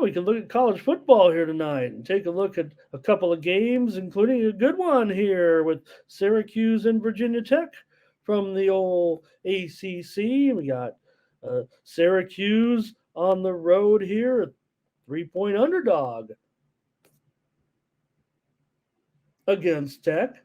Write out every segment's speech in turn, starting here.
we can look at college football here tonight and take a look at a couple of games, including a good one here with Syracuse and Virginia Tech from the old ACC. We got Syracuse on the road here, a 3-point underdog against Tech.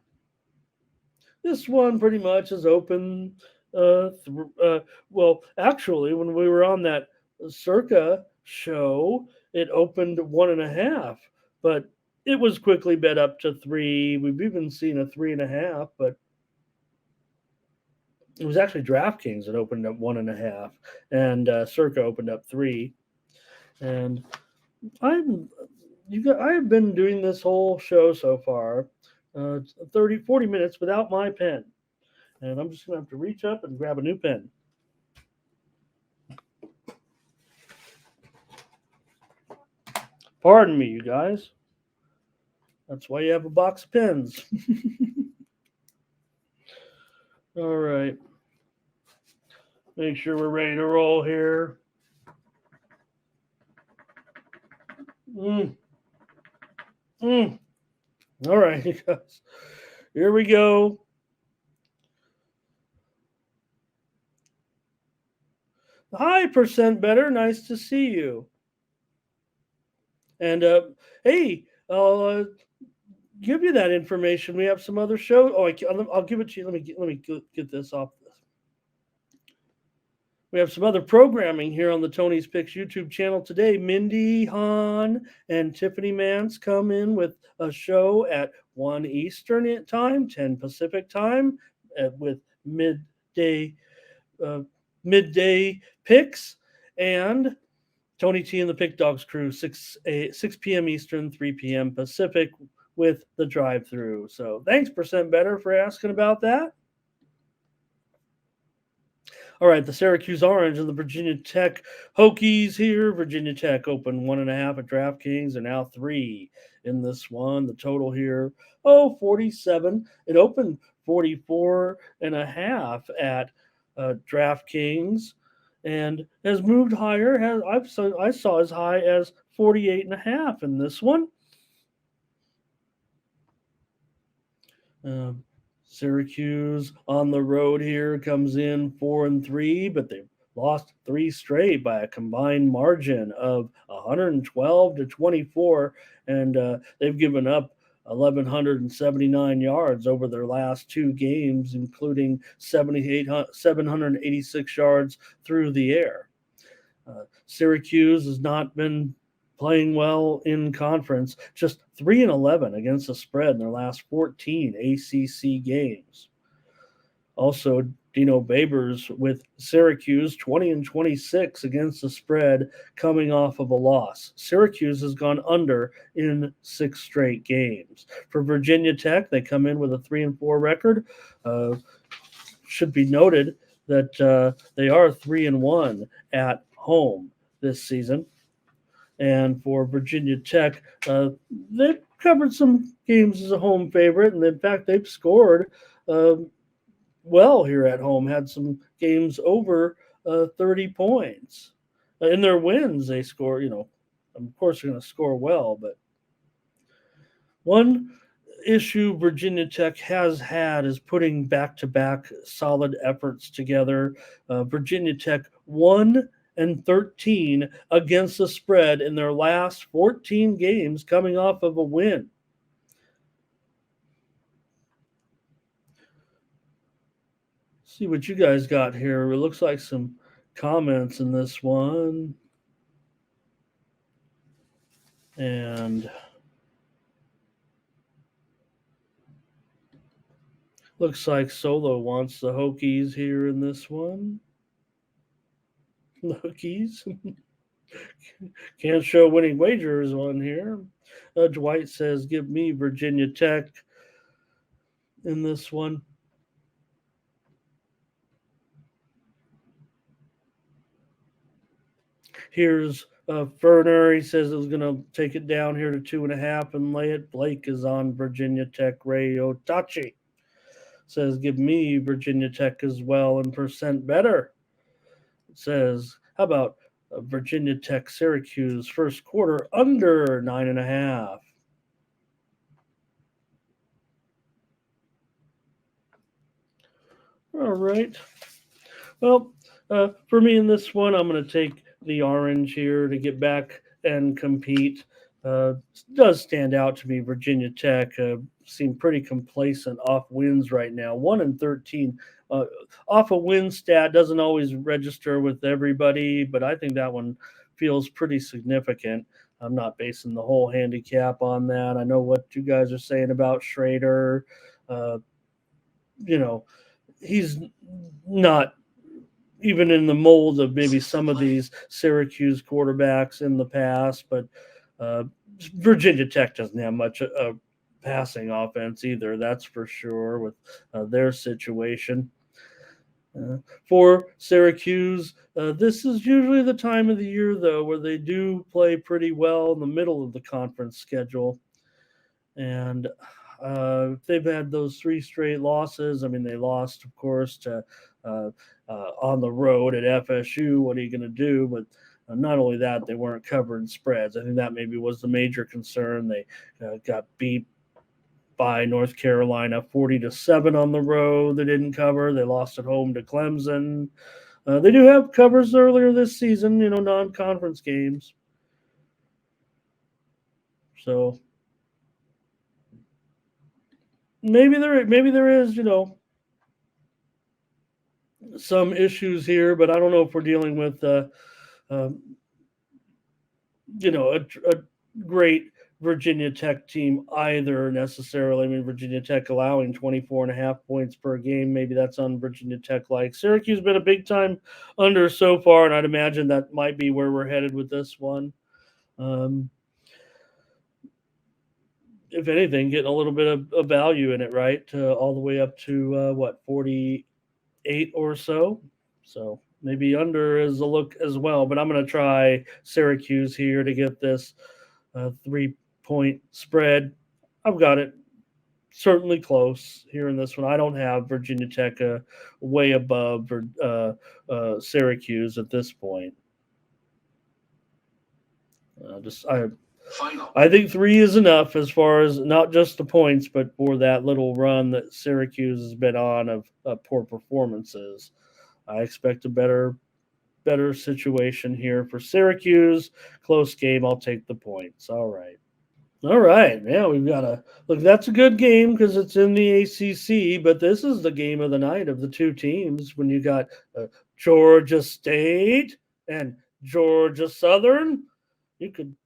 This one pretty much is open. Well, actually, when we were on that Circa show, it opened 1.5, but it was quickly bet up to 3. We've even seen a 3.5, but it was actually DraftKings that opened up 1.5, and Circa opened up 3. And I have been doing this whole show so far, 40 minutes without my pen. And I'm just going to have to reach up and grab a new pen. Pardon me, you guys. That's why you have a box of pens. All right. Make sure we're ready to roll here. All right, you guys. Here we go. Hi, percent better. Nice to see you. And hey, I'll give you that information. We have some other shows. Oh, I'll give it to you. Let me get this off. We have some other programming here on the Tony's Picks YouTube channel today. Mindy Hahn and Tiffany Mance come in with a show at 1 Eastern time, 10 Pacific time, with midday picks, and Tony T and the Pick Dogs crew 6 p.m. Eastern, 3 p.m. Pacific with the drive-through. So thanks, Percent Better, for asking about that. All right, the Syracuse Orange and the Virginia Tech Hokies here. Virginia Tech opened 1.5 at DraftKings and now 3 in this one. The total here, 47. It opened 44.5 at DraftKings and has moved higher. I saw as high as 48.5 in this one. Syracuse on the road here comes in 4-3, but they've lost 3 straight by a combined margin of 112-24, and they've given up 1,179 yards over their last 2 games, including 786 yards through the air. Syracuse has not been playing well in conference, just 3-11 against the spread in their last 14 ACC games. Also, Dino Babers with Syracuse, 20-26 against the spread, coming off of a loss. Syracuse has gone under in 6 straight games. For Virginia Tech, they come in with a 3-4 record. Should be noted that they are 3-1 at home this season. And for Virginia Tech, they've covered some games as a home favorite, and in fact, they've scored well here at home. Had some games over 30 points. In their wins, they score. Of course, they're going to score well. But one issue Virginia Tech has had is putting back-to-back solid efforts together. Virginia Tech won and 13 against the spread in their last 14 games, coming off of a win. See what you guys got here. It looks like some comments in this one. And looks like Solo wants the Hokies here in this one. Hokies. Can't show winning wagers on here. Dwight says, give me Virginia Tech in this one. Here's Ferner. He says it was going to take it down here to 2.5 and lay it. Blake is on Virginia Tech. Ray Otachi says, give me Virginia Tech as well and percent better. Says, how about Virginia Tech Syracuse first quarter under 9.5. All right. Well, for me in this one, I'm going to take the orange here to get back and compete. Does stand out to me. Virginia Tech seem pretty complacent off wins right now. 1-13 off a win stat doesn't always register with everybody, but I think that one feels pretty significant. I'm not basing the whole handicap on that. I know what you guys are saying about Schrader. Uh, you know, he's not even in the mold of maybe some of these Syracuse quarterbacks in the past, but uh, Virginia Tech doesn't have much passing offense either. That's for sure with their situation. For Syracuse, this is usually the time of the year, though, where they do play pretty well in the middle of the conference schedule. And they've had those three straight losses. I mean, they lost, of course, to on the road at FSU. What are you going to do? But not only that, they weren't covering spreads. I think that maybe was the major concern. They got beat by North Carolina 40-7 on the road. They didn't cover. They lost at home to Clemson. They do have covers earlier this season, non-conference games. So maybe there is, some issues here, but I don't know if we're dealing with um, a great Virginia Tech team either necessarily. I mean, Virginia Tech allowing 24.5 points per game. Maybe that's on Virginia Tech like. Syracuse been a big time under so far, and I'd imagine that might be where we're headed with this one. If anything, getting a little bit of value in it, right? All the way up to 48 or so. So maybe under is a look as well. But I'm going to try Syracuse here to get this 3-point spread. I've got it certainly close here in this one. I don't have Virginia Tech way above Syracuse at this point. I think 3 is enough as far as not just the points, but for that little run that Syracuse has been on of poor performances. I expect a better situation here for Syracuse. Close game. I'll take the points. All right. Yeah, we've got a look. That's a good game because it's in the ACC, but this is the game of the night of the two teams when you got Georgia State and Georgia Southern. You could,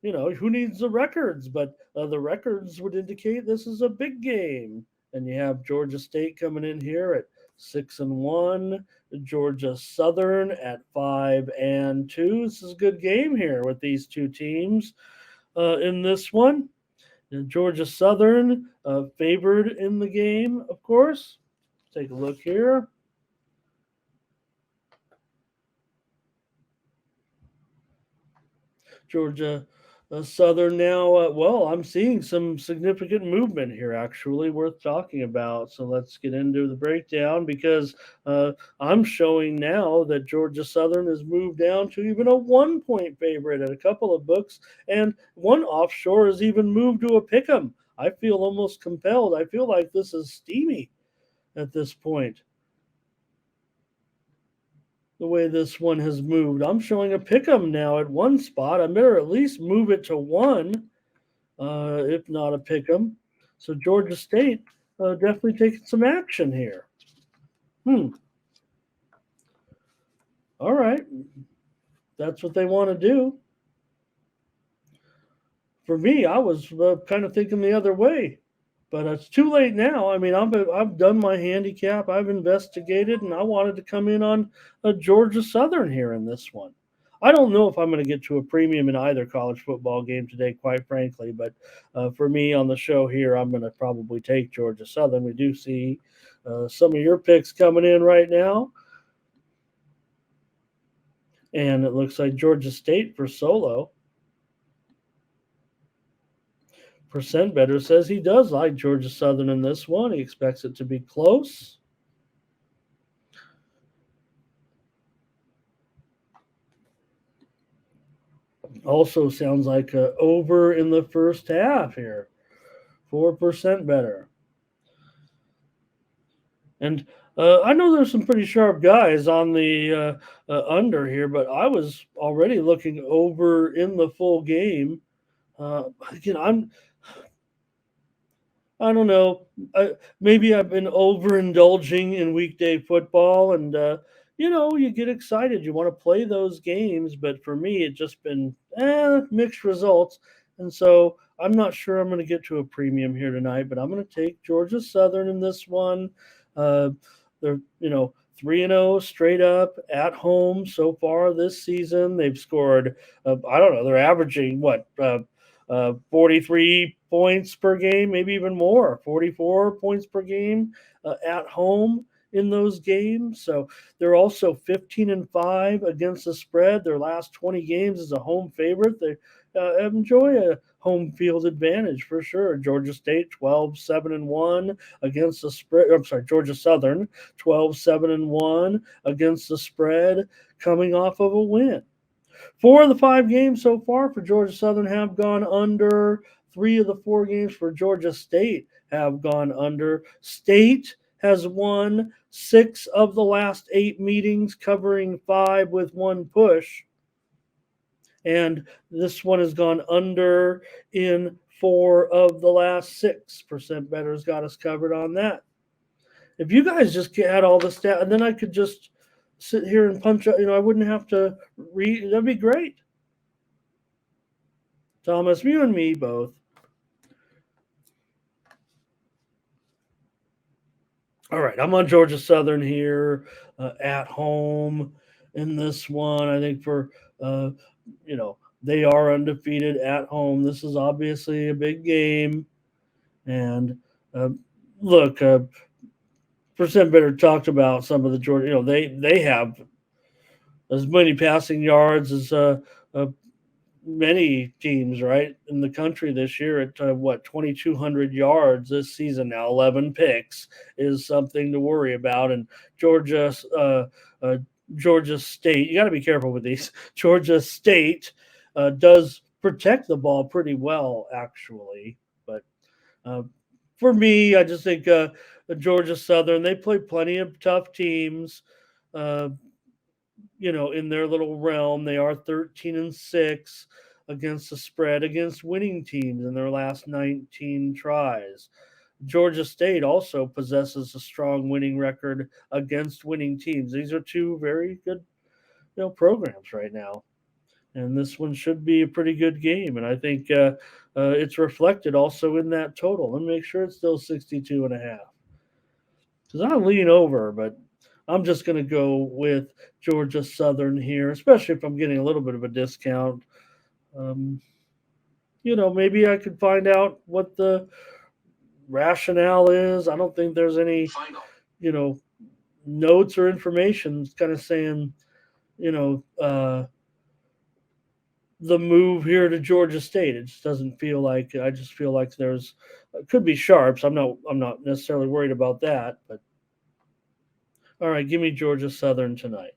who needs the records? But the records would indicate this is a big game. And you have Georgia State coming in here at 6-1, Georgia Southern at 5-2. This is a good game here with these two teams in this one. And Georgia Southern favored in the game, of course. Take a look here. Georgia Southern now, I'm seeing some significant movement here, actually, worth talking about. So let's get into the breakdown because I'm showing now that Georgia Southern has moved down to even a 1-point favorite at a couple of books, and one offshore has even moved to a pick'em. I feel almost compelled. I feel like this is steamy at this point. The way this one has moved. I'm showing a pick'em now at one spot. I better at least move it to 1, if not a pick'em. So Georgia State definitely taking some action here. All right. That's what they want to do. For me, I was kind of thinking the other way. But it's too late now. I mean, I've done my handicap. I've investigated, and I wanted to come in on a Georgia Southern here in this one. I don't know if I'm going to get to a premium in either college football game today, quite frankly. But for me on the show here, I'm going to probably take Georgia Southern. We do see some of your picks coming in right now. And it looks like Georgia State for Solo. Percent Better says he does like Georgia Southern in this one. He expects it to be close. Also sounds like over in the first half here, 4% better. And I know there's some pretty sharp guys on the under here, but I was already looking over in the full game. Again, I don't know. Maybe I've been overindulging in weekday football, and you get excited. You want to play those games, but for me, it's just been mixed results, and so I'm not sure I'm going to get to a premium here tonight. But I'm going to take Georgia Southern in this one. Uh, they're 3-0 straight up at home so far this season. They've scored. I don't know. They're averaging what 43 points per game, maybe even more, 44 points per game at home in those games. So they're also 15-5 against the spread. Their last 20 games as a home favorite. They enjoy a home field advantage for sure. Georgia State 12-7-1 against the spread. I'm sorry, Georgia Southern 12-7-1 against the spread, coming off of a win. 4 of the 5 games so far for Georgia Southern have gone under. 3 of the 4 games for Georgia State have gone under. State has won 6 of the last 8 meetings, covering 5 with 1 push. And this one has gone under in 4 of the last 6%. Bettors got us covered on that. If you guys just had all the stats, and then I could just sit here and punch out, I wouldn't have to read. That'd be great. Thomas, you and me both. All right, I'm on Georgia Southern here at home in this one. I think for they are undefeated at home. This is obviously a big game, and look, Percent Better talked about some of the Georgia. They have as many passing yards as many teams, right, in the country this year at 2,200 yards this season now. 11 picks is something to worry about. And Georgia, Georgia State, you got to be careful with these. Georgia State does protect the ball pretty well, actually. But for me, I just think Georgia Southern, they play plenty of tough teams. In their little realm. They are 13-6 against the spread against winning teams in their last 19 tries. Georgia State also possesses a strong winning record against winning teams. These are 2 very good, programs right now. And this one should be a pretty good game. And I think it's reflected also in that total. Let me make sure it's still 62.5. Because I lean over, but I'm just going to go with Georgia Southern here, especially if I'm getting a little bit of a discount. Maybe I could find out what the rationale is. I don't think there's any, notes or information kind of saying, the move here to Georgia State. It just doesn't feel like. I just feel like there's could be sharps. I'm not necessarily worried about that, but all right, give me Georgia Southern tonight.